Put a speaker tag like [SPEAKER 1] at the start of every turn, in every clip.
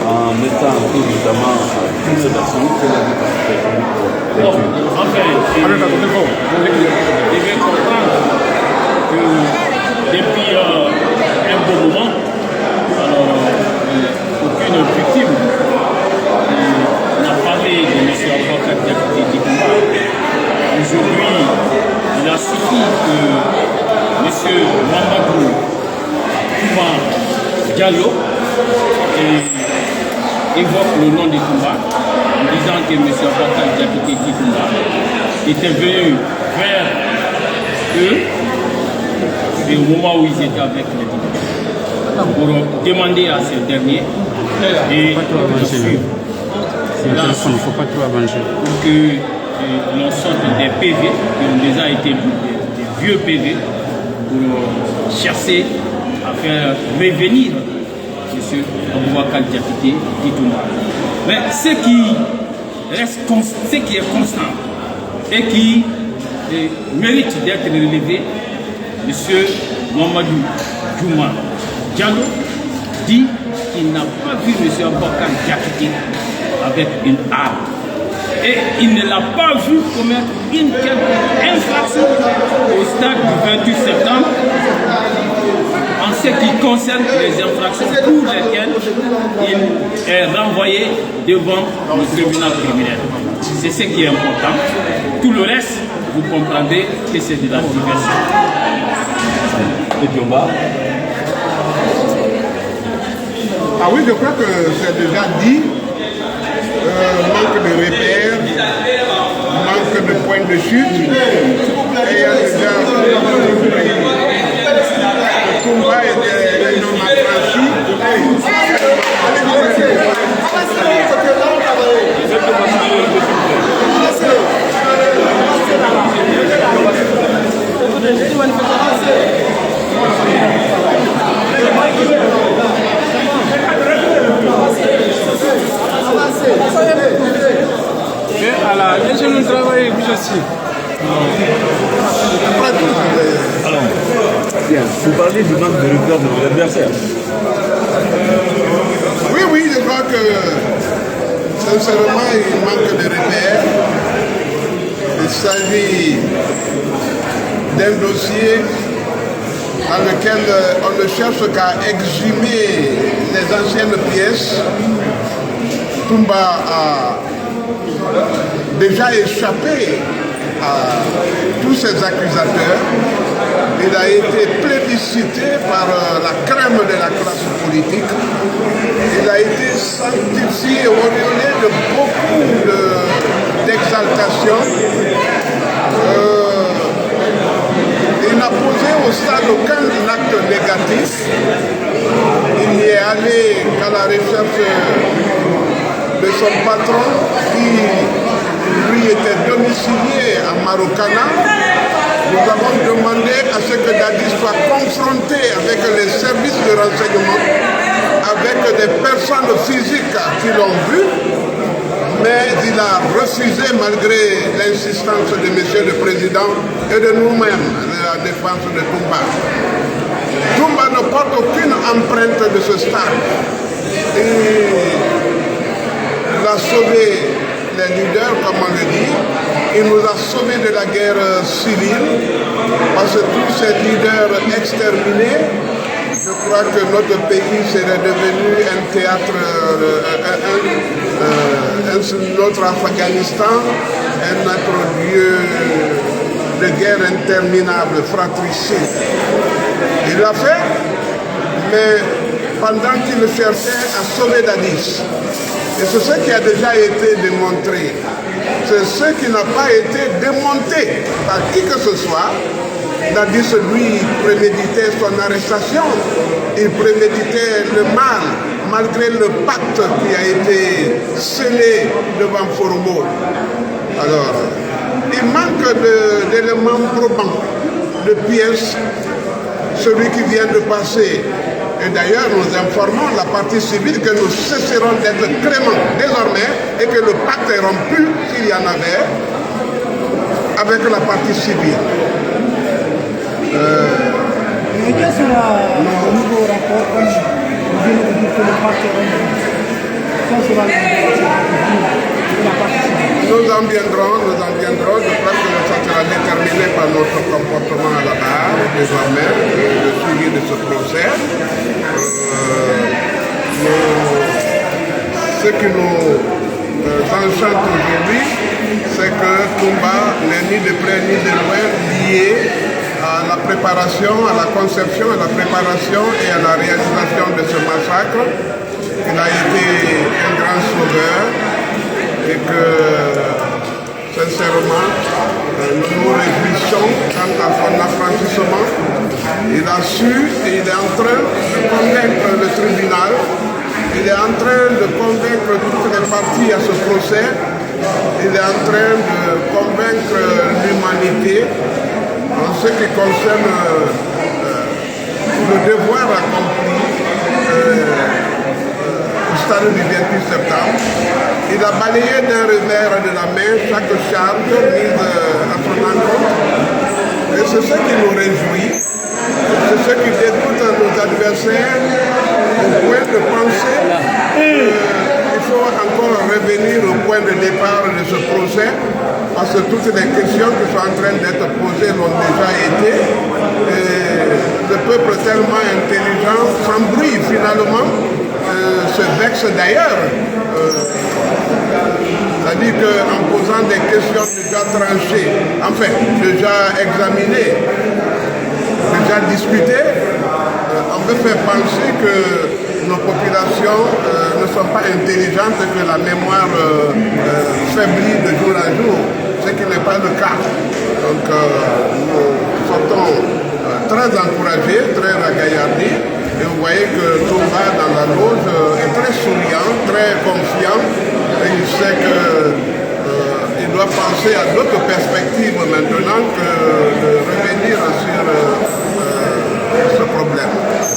[SPEAKER 1] en mettant évidemment toutes les actions que la vie
[SPEAKER 2] bon, enfin, je vais comprendre que depuis un bon moment, aucune victime n'a parlé de M. Aboubakar Diakité Dikoumba. Aujourd'hui, il a suffi que M. Mamadou Touba Diallo évoque le nom de Toumba en disant que M. Aboubakar Diakité Dikoumba était venu vers eux au moment où ils étaient avec les Dikoumba pour demander à ces derniers de suivre. Il ne faut pas trop avancer. Pour que l'on sorte des PV qui ont déjà été des vieux PV pour chercher à faire revenir M. Aboubakar Diakité Dikoumba. Mais ce qui est constant et qui mérite d'être relevé, M. Mamadou Djouma Diallo dit qu'il n'a pas vu M. Aboubakar Diakité avec une arme. Et il ne l'a pas vu commettre une quelconque infraction au stade du 28 septembre en ce qui concerne les infractions pour lesquelles il est renvoyé devant le tribunal criminel. C'est ce qui est important. Tout le reste, vous comprendrez que c'est de la diversion.
[SPEAKER 3] Ah oui, je crois que c'est déjà dit. Manque de repères, manque de points de chute, et il y a déjà le combat était non affranchi.
[SPEAKER 4] Alors, laissez-nous travailler plus aussi.
[SPEAKER 1] Alors, bien, vous parlez du manque de repères de vos adversaires.
[SPEAKER 3] Oui, je crois que sincèrement, il manque de repères. Il s'agit d'un dossier dans lequel on ne cherche qu'à exhumer les anciennes pièces. Toumba a déjà échappé à tous ces accusateurs. Il a été plébiscité par la crème de la classe politique. Il a été sanctifié, auréolé de beaucoup d'exaltation. Il n'a posé au stade aucun acte négatif. Il n'y est allé qu'à la recherche de son patron qui lui était domicilié à Marokana. Nous avons demandé à ce que Dadis soit confronté avec les services de renseignement, avec des personnes physiques qui l'ont vu, mais il a refusé malgré l'insistance de M. le Président et de nous-mêmes, de la défense de Toumba. Toumba ne porte aucune empreinte de ce stade. Il a sauvé les leaders, comme on le dit. Il nous a sauvés de la guerre civile, parce que tous ces leaders exterminés, je crois que notre pays serait devenu un théâtre, notre Afghanistan, un autre lieu de guerre interminable, fratricide. Il l'a fait, mais pendant qu'il cherchait à sauver Dadis. Et c'est ce qui a déjà été démontré. C'est ce qui n'a pas été démonté par qui que ce soit. Dadis, lui, préméditait son arrestation. Il préméditait le mal, malgré le pacte qui a été scellé devant Foromo. Alors, il manque d'éléments probants, de pièces. Celui qui vient de passer. Et d'ailleurs, nous informons la partie civile que nous cesserons d'être cléments désormais et que le pacte est rompu, s'il y en avait, avec la partie civile.
[SPEAKER 5] Mais quel sera le nouveau rapport comme vous venez de dire que le pacte est rompu?
[SPEAKER 3] Nous en viendrons. Je crois que ça sera déterminé par notre comportement à la barre, désormais, le suivi de ce procès. Ce qui nous enchante aujourd'hui, c'est que Toumba n'est ni de près ni de loin lié à la préparation, à la conception, à la préparation et à la réalisation de ce massacre. Il a été un grand sauveur et que, sincèrement, nous nous réjouissons quant à son affranchissement. Il a su et il est en train de convaincre le tribunal, il est en train de convaincre toutes les parties à ce procès, il est en train de convaincre l'humanité en ce qui concerne le devoir accompli au stade du 28 septembre. Il a balayé d'un revers de la main chaque charge mise à son encontre. Et c'est ce qui nous réjouit, c'est ce qui dégoûte nos adversaires au point de penser qu'il faut encore revenir au point de départ de ce procès, parce que toutes les questions qui sont en train d'être posées l'ont déjà été. Et le peuple tellement intelligent s'embrouille finalement, se vexe d'ailleurs. C'est-à-dire qu'en posant des questions déjà tranchées, enfin déjà examinées, déjà discutées, on peut faire penser que nos populations ne sont pas intelligentes, que la mémoire faiblit de jour en jour, ce qui n'est pas le cas. Donc nous sortons très encouragés, très ragaillardis, et vous voyez que Toumba dans la loge est très souriant, très confiant, et il sait qu'il doit penser à d'autres perspectives maintenant que de revenir sur ce problème.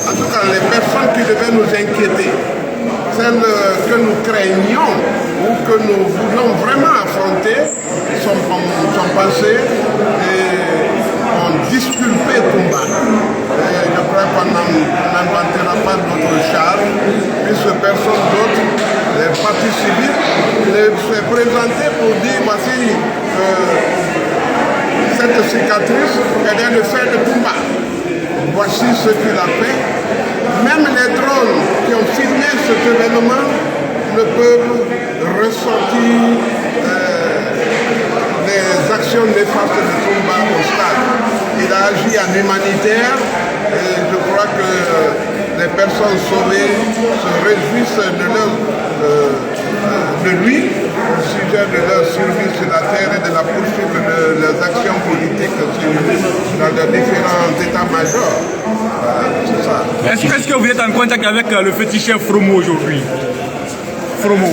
[SPEAKER 3] En tout cas, les personnes qui devaient nous inquiéter, celles que nous craignons ou que nous voulons vraiment affronter, sont passées et ont disculpé Toumba. Et je crois qu'on n'inventera pas d'autres charges, puisque personne d'autre, les partis civiles, s'est présenté pour dire voici cette cicatrice, elle est le fait de Toumba. Voici ce qu'il a fait. Même les drones qui ont filmé cet événement ne peuvent ressortir les actions néfastes de Toumba au stade. Il a agi en humanitaire et je crois que les personnes sauvées se réjouissent de lui au sujet de leur survie sur la terre et de la poursuite de leurs actions politiques dans les différents états-majors. C'est ça.
[SPEAKER 4] Est-ce que vous êtes en contact avec le féticheur Fromo aujourd'hui? Fromo.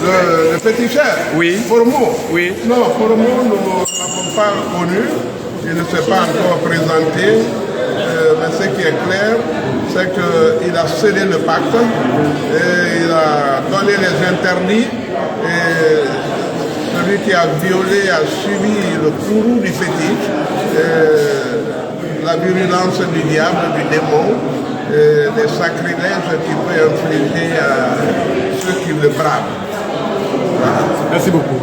[SPEAKER 3] Le féticheur?
[SPEAKER 4] Oui.
[SPEAKER 3] Fromo?
[SPEAKER 4] Oui.
[SPEAKER 3] Non, Fromo, nous ne l'avons pas connu. Il ne s'est pas encore présenté. Mais ce qui est clair, c'est qu'il a scellé le pacte, et il a donné les interdits, et celui qui a violé a subi le courroux du fétiche, la virulence du diable, du démon, les sacrilèges qu'il peut infliger à ceux qui le bravent. Voilà.
[SPEAKER 4] Merci beaucoup.